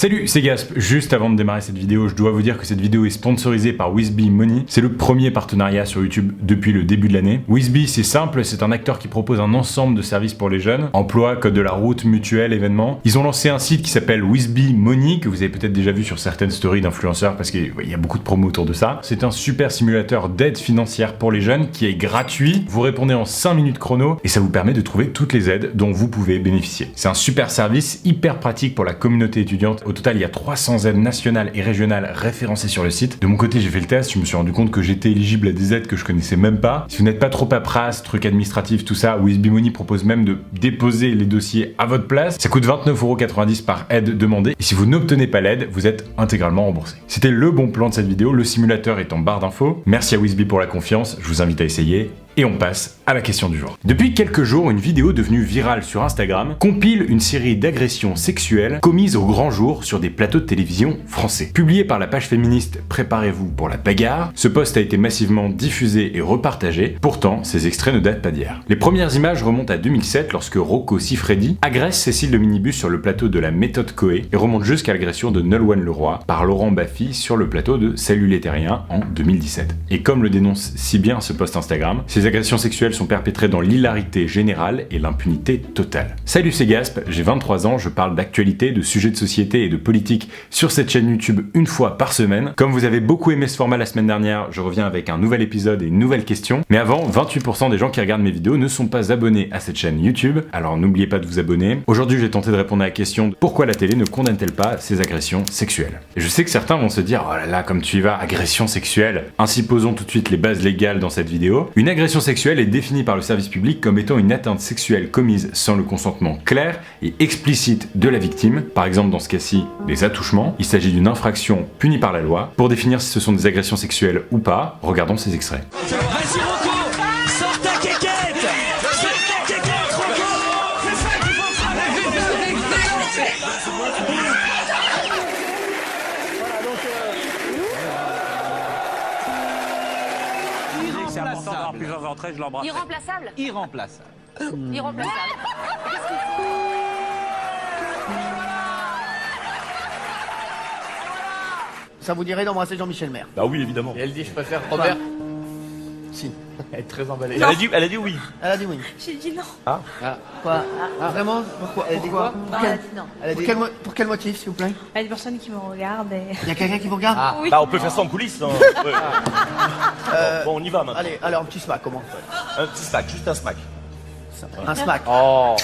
Salut, c'est Gasp. Juste avant de démarrer cette vidéo, je dois vous dire que cette vidéo est sponsorisée par Wizbee Money. C'est le premier partenariat sur YouTube depuis le début de l'année. Wizbee, c'est simple, c'est un acteur qui propose un ensemble de services pour les jeunes. Emploi, code de la route, mutuelle, événements. Ils ont lancé un site qui s'appelle Wizbee Money, que vous avez peut-être déjà vu sur certaines stories d'influenceurs parce qu'il y a beaucoup de promos autour de ça. C'est un super simulateur d'aide financière pour les jeunes qui est gratuit. Vous répondez en 5 minutes chrono et ça vous permet de trouver toutes les aides dont vous pouvez bénéficier. C'est un super service, hyper pratique pour la communauté étudiante. Au total, il y a 300 aides nationales et régionales référencées sur le site. De mon côté, j'ai fait le test, je me suis rendu compte que j'étais éligible à des aides que je connaissais même pas. Si vous n'êtes pas trop paperasse, trucs administratifs, tout ça, Wizbee Money propose même de déposer les dossiers à votre place. Ça coûte 29,90 € par aide demandée. Et si vous n'obtenez pas l'aide, vous êtes intégralement remboursé. C'était le bon plan de cette vidéo. Le simulateur est en barre d'infos. Merci à Wizbee pour la confiance. Je vous invite à essayer. Et on passe à la question du jour. Depuis quelques jours, une vidéo devenue virale sur Instagram compile une série d'agressions sexuelles commises au grand jour sur des plateaux de télévision français. Publié par la page féministe Préparez-vous pour la bagarre, ce post a été massivement diffusé et repartagé. Pourtant, ces extraits ne datent pas d'hier. Les premières images remontent à 2007 lorsque Rocco Siffredi agresse Cécile de Minibus sur le plateau de la méthode Coué et remonte jusqu'à l'agression de Nolwenn Leroy par Laurent Baffy sur le plateau de Salut les Terriens en 2017. Et comme le dénonce si bien ce post Instagram, ces agressions sexuelles sont perpétrées dans l'hilarité générale et l'impunité totale. Salut, c'est Gasp, j'ai 23 ans, je parle d'actualité, de sujets de société et de politique sur cette chaîne YouTube une fois par semaine. Comme vous avez beaucoup aimé ce format la semaine dernière, je reviens avec un nouvel épisode et une nouvelle question. Mais avant, 28% des gens qui regardent mes vidéos ne sont pas abonnés à cette chaîne YouTube, alors n'oubliez pas de vous abonner. Aujourd'hui, j'ai tenté de répondre à la question de pourquoi la télé ne condamne-t-elle pas ces agressions sexuelles. Et je sais que certains vont se dire, oh là là, comme tu y vas, agression sexuelle. Ainsi, posons tout de suite les bases légales dans cette vidéo. Une agression sexuelle est définie par le service public comme étant une atteinte sexuelle commise sans le consentement clair et explicite de la victime, par exemple dans ce cas-ci des attouchements. Il s'agit d'une infraction punie par la loi. Pour définir si ce sont des agressions sexuelles ou pas, regardons ces extraits. Vas-y Rocco, sors ta quéquette. Sors ta quéquette, Rocco. C'est ça qu'il faut faire. C'est important d'avoir plusieurs entrées, je l'embrasse. Irremplaçable. Irremplaçable. Irremplaçable. Ça vous dirait d'embrasser Jean-Michel Maire? Bah oui, évidemment. Et elle dit je préfère Robert. Si. Elle est très emballée. Non. Elle a dit oui. Elle a dit oui. J'ai dit non. Quoi? Vraiment? Pourquoi? Elle a dit quoi? Non, elle a dit non. Elle a dit pour quel motif, s'il vous plaît? Il y a des personnes qui me regardent et... Il y a quelqu'un qui vous regarde? Oui. Bah on peut faire ça en coulisses. Hein. Ouais. Bon, on y va maintenant. Allez, alors un petit smack, comment? Un petit smack, juste un smack. Un smack. Oh.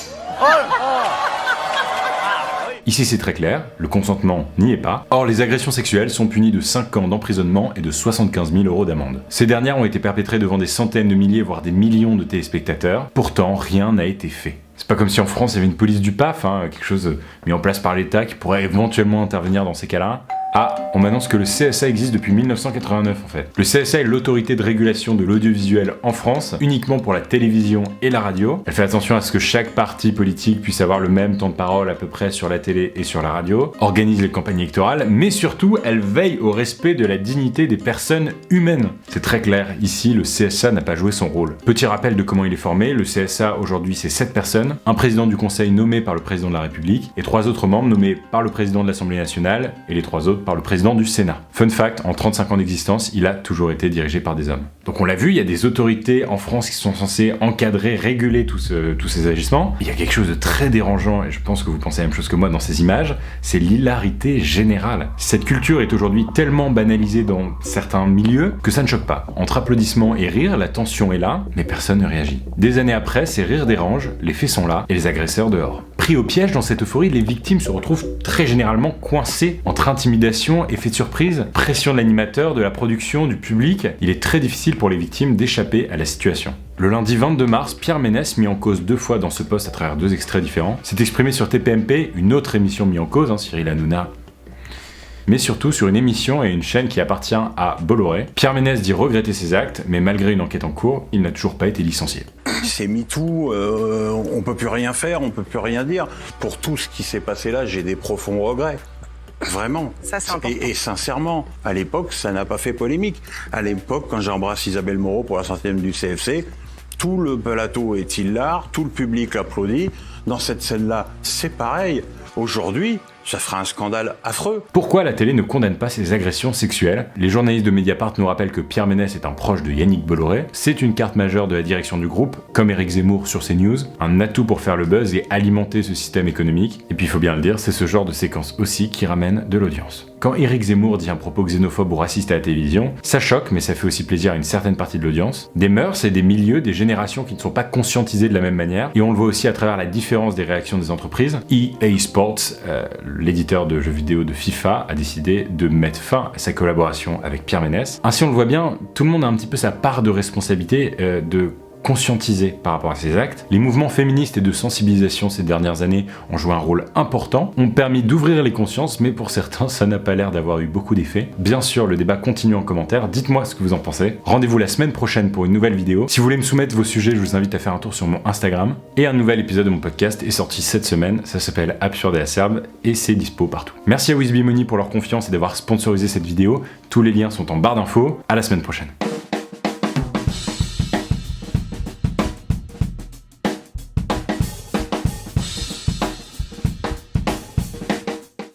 Ici c'est très clair, le consentement n'y est pas. Or les agressions sexuelles sont punies de 5 ans d'emprisonnement et de 75 000 € d'amende. Ces dernières ont été perpétrées devant des centaines de milliers voire des millions de téléspectateurs. Pourtant rien n'a été fait. C'est pas comme si en France il y avait une police du PAF, quelque chose mis en place par l'État qui pourrait éventuellement intervenir dans ces cas-là. Ah, on m'annonce que le CSA existe depuis 1989 en fait. Le CSA est l'autorité de régulation de l'audiovisuel en France, uniquement pour la télévision et la radio. Elle fait attention à ce que chaque parti politique puisse avoir le même temps de parole à peu près sur la télé et sur la radio, organise les campagnes électorales, mais surtout elle veille au respect de la dignité des personnes humaines. C'est très clair, ici le CSA n'a pas joué son rôle. Petit rappel de comment il est formé, le CSA aujourd'hui c'est 7 personnes, un président du conseil nommé par le président de la République et 3 autres membres nommés par le président de l'Assemblée nationale et les 3 autres par le président du Sénat. Fun fact, en 35 ans d'existence, il a toujours été dirigé par des hommes. Donc on l'a vu, il y a des autorités en France qui sont censées encadrer, réguler tous ces agissements. Il y a quelque chose de très dérangeant, et je pense que vous pensez la même chose que moi dans ces images, c'est l'hilarité générale. Cette culture est aujourd'hui tellement banalisée dans certains milieux que ça ne choque pas. Entre applaudissements et rires, la tension est là, mais personne ne réagit. Des années après, ces rires dérangent, les faits sont là, et les agresseurs dehors. Pris au piège dans cette euphorie, les victimes se retrouvent très généralement coincées entre intimidation, effet de surprise, pression de l'animateur, de la production, du public. Il est très difficile pour les victimes d'échapper à la situation. Le lundi 22 mars, Pierre Ménès, mis en cause 2 fois dans ce post à travers 2 extraits différents, s'est exprimé sur TPMP, une autre émission mise en cause, Cyril Hanouna, mais surtout sur une émission et une chaîne qui appartient à Bolloré. Pierre Ménès dit regretter ses actes, mais malgré une enquête en cours, il n'a toujours pas été licencié. C'est MeToo, on peut plus rien faire, on peut plus rien dire. Pour tout ce qui s'est passé là, j'ai des profonds regrets. Vraiment. Ça, c'est important. Et sincèrement, à l'époque, ça n'a pas fait polémique. À l'époque, quand j'embrasse Isabelle Moreau pour la 100e du CFC, tout le plateau est hilar, tout le public applaudit. Dans cette scène-là, c'est pareil. Aujourd'hui, Ça ferait un scandale affreux. Pourquoi la télé ne condamne pas ces agressions sexuelles? Les journalistes de Mediapart nous rappellent que Pierre Ménès est un proche de Yannick Bolloré. C'est une carte majeure de la direction du groupe, comme Éric Zemmour sur CNews, un atout pour faire le buzz et alimenter ce système économique. Et puis il faut bien le dire, c'est ce genre de séquence aussi qui ramène de l'audience. Quand Éric Zemmour dit un propos xénophobe ou raciste à la télévision, ça choque, mais ça fait aussi plaisir à une certaine partie de l'audience. Des mœurs et des milieux, des générations qui ne sont pas conscientisées de la même manière, et on le voit aussi à travers la différence des réactions des entreprises. EA Sports, l'éditeur de jeux vidéo de FIFA, a décidé de mettre fin à sa collaboration avec Pierre Ménès. Ainsi on le voit bien, tout le monde a un petit peu sa part de responsabilité de conscientisé par rapport à ces actes. Les mouvements féministes et de sensibilisation ces dernières années ont joué un rôle important, ont permis d'ouvrir les consciences, mais pour certains, ça n'a pas l'air d'avoir eu beaucoup d'effet. Bien sûr, le débat continue en commentaire, dites-moi ce que vous en pensez. Rendez-vous la semaine prochaine pour une nouvelle vidéo. Si vous voulez me soumettre vos sujets, je vous invite à faire un tour sur mon Instagram. Et un nouvel épisode de mon podcast est sorti cette semaine, ça s'appelle Absurde et Acerbe, et c'est dispo partout. Merci à Wizbee Money pour leur confiance et d'avoir sponsorisé cette vidéo. Tous les liens sont en barre d'infos. À la semaine prochaine.